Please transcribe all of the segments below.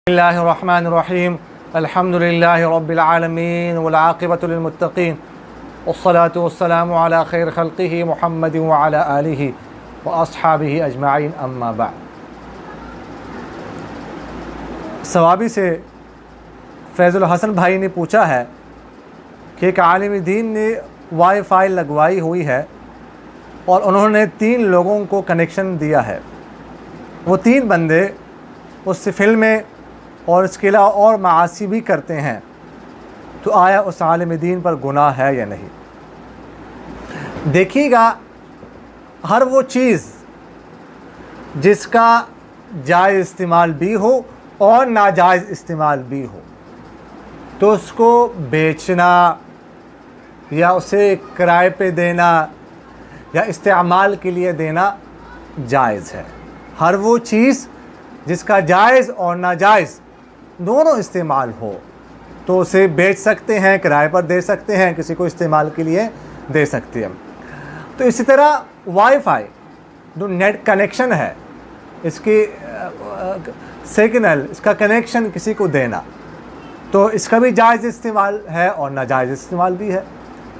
बिस्मिल्लाहिर्रहमानिर्रहीम अल्हम्दुलिल्लाहि रब्बिल आलमीन वल आक़िबतु लिल मुत्तक़ीन वस्सलातु वस्सलामु अला खैर खल्क़िही मुहम्मदिन व अला आलिही व अस्हाबिही अजमाइन अम्मा बाद। सवाबी से फैज़ुल हसन भाई ने पूछा है कि एक आलिम दीन ने वाईफाई लगवाई हुई है और उन्होंने 3 लोगों को कनेक्शन दिया है। वो 3 बंदे उससे फिल्में और इसके अलावा और मासी भी करते हैं, तो आया उस आलिम दीन पर गुनाह है या नहीं। देखिएगा, हर वो चीज़ जिसका जायज़ इस्तेमाल भी हो और नाजायज़ इस्तेमाल भी हो, तो उसको बेचना या उसे किराए पे देना या इस्तेमाल के लिए देना जायज़ है। हर वो चीज़ जिसका जायज़ और नाजायज़ दोनों इस्तेमाल हो तो उसे बेच सकते हैं, किराए पर दे सकते हैं, किसी को इस्तेमाल के लिए दे सकते हैं। तो इसी तरह वाईफाई जो नेट कनेक्शन है, इसकी सिग्नल, इसका कनेक्शन किसी को देना, तो इसका भी जायज़ इस्तेमाल है और नाजायज़ इस्तेमाल भी है।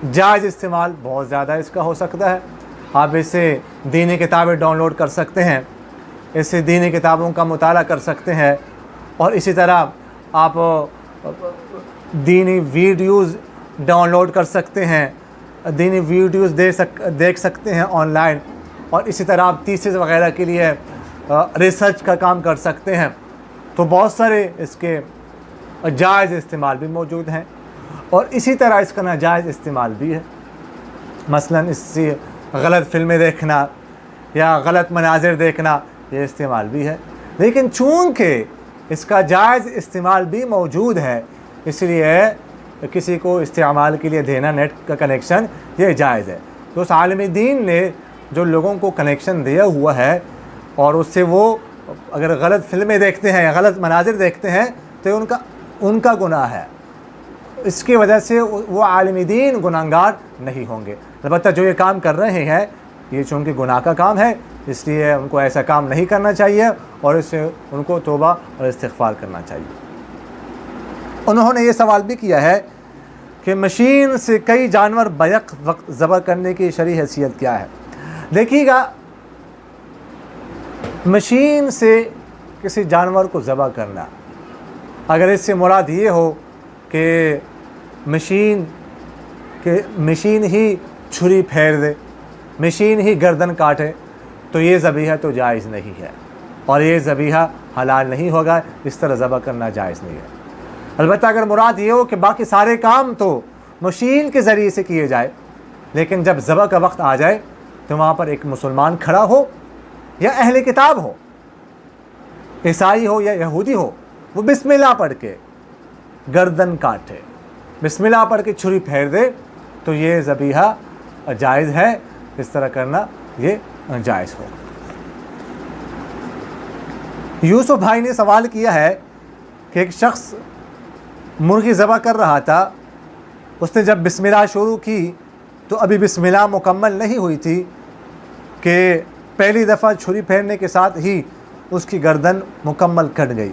जायज़ इस्तेमाल बहुत ज़्यादा इसका हो सकता है। आप इससे दीनी किताबें डाउनलोड कर सकते हैं, इससे दीनी किताबों का मुताला कर सकते हैं, और इसी तरह आप दीनी वीडियोज़ डाउनलोड कर सकते हैं, दीनी वीडियोज़ देख सकते हैं ऑनलाइन, और इसी तरह आप थीसिस वगैरह के लिए रिसर्च का काम कर सकते हैं। तो बहुत सारे इसके जायज़ इस्तेमाल भी मौजूद हैं और इसी तरह इसका नाजायज़ इस्तेमाल भी है। मसलन इससे गलत फिल्में देखना या गलत मनाजिर देखना, ये इस्तेमाल भी है। लेकिन चूँकि इसका जायज़ इस्तेमाल भी मौजूद है, इसलिए किसी को इस्तेमाल के लिए देना नेट का कनेक्शन ये जायज़ है। तो उस आलिम दीन ने जो लोगों को कनेक्शन दिया हुआ है और उससे वो अगर गलत फिल्में देखते हैं या गलत मनाजिर देखते हैं तो उनका गुनाह है। इसकी वजह से वो आलिम दीन गुनाहगार नहीं होंगे। अलबत्ता जो ये काम कर रहे हैं, ये चूँकि गुनाह का काम है, इसलिए उनको ऐसा काम नहीं करना चाहिए और इससे उनको तौबा और इस्तिग़फ़ार करना चाहिए। उन्होंने ये सवाल भी किया है कि मशीन से कई जानवर बैक वक्त ज़बह करने की शरई हैसियत क्या है। देखिएगा, मशीन से किसी जानवर को ज़बह करना, अगर इससे मुराद ये हो कि मशीन ही छुरी फेर दे, मशीन ही गर्दन काटे, तो ये ज़बीहा तो जायज़ नहीं है और ये ज़बीहा हलाल नहीं होगा। इस तरह ज़बह करना जायज़ नहीं है। अलबत्ता अगर मुराद ये हो कि बाकी सारे काम तो मशीन के ज़रिए से किए जाए, लेकिन जब ज़बह का वक्त आ जाए तो वहाँ पर एक मुसलमान खड़ा हो या अहले किताब हो, ईसाई हो या यहूदी हो, वो बिस्मिल्लाह पढ़ के गर्दन काटे, बिस्मिल्लाह पढ़ के छुरी फेर दे, तो ये ज़बीहा जायज़ है। इस तरह करना ये जायज़ हो। यूसुफ भाई ने सवाल किया है कि एक शख्स मुर्गी ज़बह कर रहा था, उसने जब बिस्मिल्लाह शुरू की तो अभी बिस्मिल्लाह मुकम्मल नहीं हुई थी कि पहली दफ़ा छुरी फेरने के साथ ही उसकी गर्दन मुकम्मल कट गई,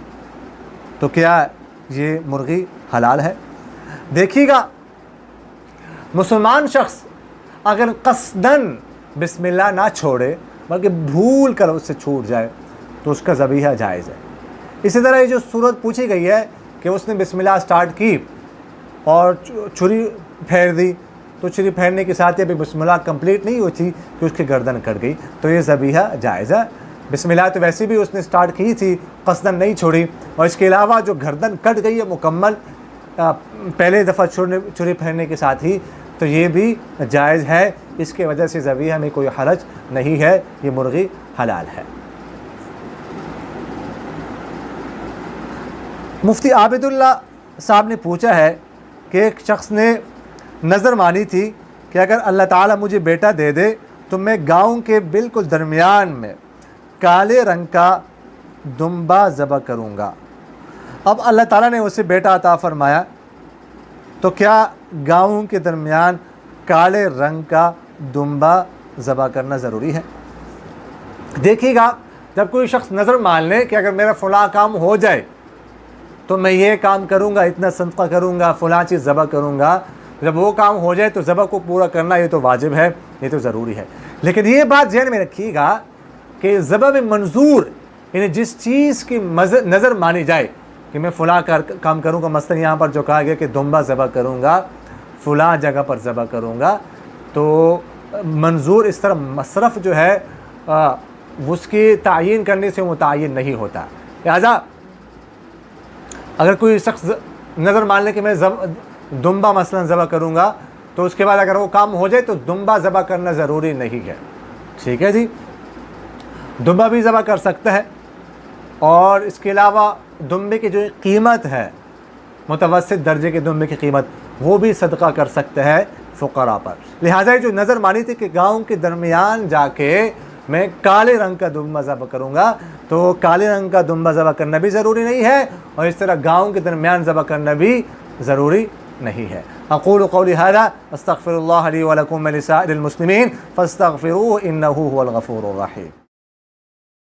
तो क्या ये मुर्गी हलाल है? देखिएगा, मुसलमान शख्स अगर क़स्दन बिस्मिल्लाह ना छोड़े बल्कि भूल कर उससे छूट जाए तो उसका ज़बीहा जायज़ है। इसी तरह ये जो सूरत पूछी गई है कि उसने बिस्मिल्लाह स्टार्ट की और छुरी फेर दी, तो छुरी फेरने के साथ ही अभी बिस्मिल्लाह कंप्लीट नहीं हुई थी कि उसकी गर्दन कट गई, तो ये ज़बीहा जायज़ है। बिस्मिल्लाह तो वैसे भी उसने स्टार्ट की थी, क़स्दन नहीं छोड़ी, और इसके अलावा जो गर्दन कट गई है मुकम्मल पहले दफ़ा छुरी फेरने के साथ ही, तो ये भी जायज़ है। इसके वजह से ज़बीहा में कोई हरज नहीं है, ये मुर्गी हलाल है। मुफ्ती आबिदुल्ला साहब ने पूछा है कि एक शख्स ने नज़र मानी थी कि अगर अल्लाह ताला मुझे बेटा दे दे तो मैं गाँव के बिल्कुल दरमियान में काले रंग का दुम्बा ज़बह करूँगा। अब अल्लाह ताला ने उसे बेटा अता फ़रमाया, तो क्या गाँव के दरमियान काले रंग का दुम्बा ज़बह करना ज़रूरी है? देखिएगा, जब कोई शख्स नज़र मान ले कि अगर मेरा फ़लाँ काम हो जाए تو میں یہ کام کروں گا، اتنا صدقہ کروں گا، فلاں چیز ذبح کروں گا، جب وہ کام ہو جائے تو ذبح کو پورا کرنا یہ تو واجب ہے، یہ تو ضروری ہے۔ لیکن یہ بات ذہن میں رکھیے گا کہ ذبح میں منظور یعنی جس چیز کی نظر مانی جائے کہ میں فلاں کام کروں گا، مثلا یہاں پر جو کہا گیا کہ دمبا ذبح کروں گا، فلاں جگہ پر ذبح کروں گا، تو منظور اس طرح مصرف جو ہے اس کی تعین کرنے سے متعین نہیں ہوتا۔ لہٰذا اگر کوئی شخص نظر مان لے کہ میں دمبا مثلا ذبح کروں گا، تو اس کے بعد اگر وہ کام ہو جائے تو دمبا ذبح کرنا ضروری نہیں ہے، ٹھیک ہے جی۔ دمبا بھی ذبح کر سکتا ہے، اور اس کے علاوہ دمبے کی جو قیمت ہے، متوسط درجے کے دمبے کی قیمت، وہ بھی صدقہ کر سکتا ہے فقراء پر۔ لہٰذا جو نظر مانی تھی کہ گاؤں کے درمیان جا کے میں کالے رنگ کا دمبا ذبح کروں گا، تو کالے رنگ کا دمبا ذبح کرنا بھی ضروری نہیں ہے، اور اس طرح گاؤں کے درمیان ذبح کرنا بھی ضروری نہیں ہے۔ اقول قولی ھذا استغفر اللہ لی ولکم ولسائر المسلمین فاستغفروہ انہ ھو الغفور الرحیم۔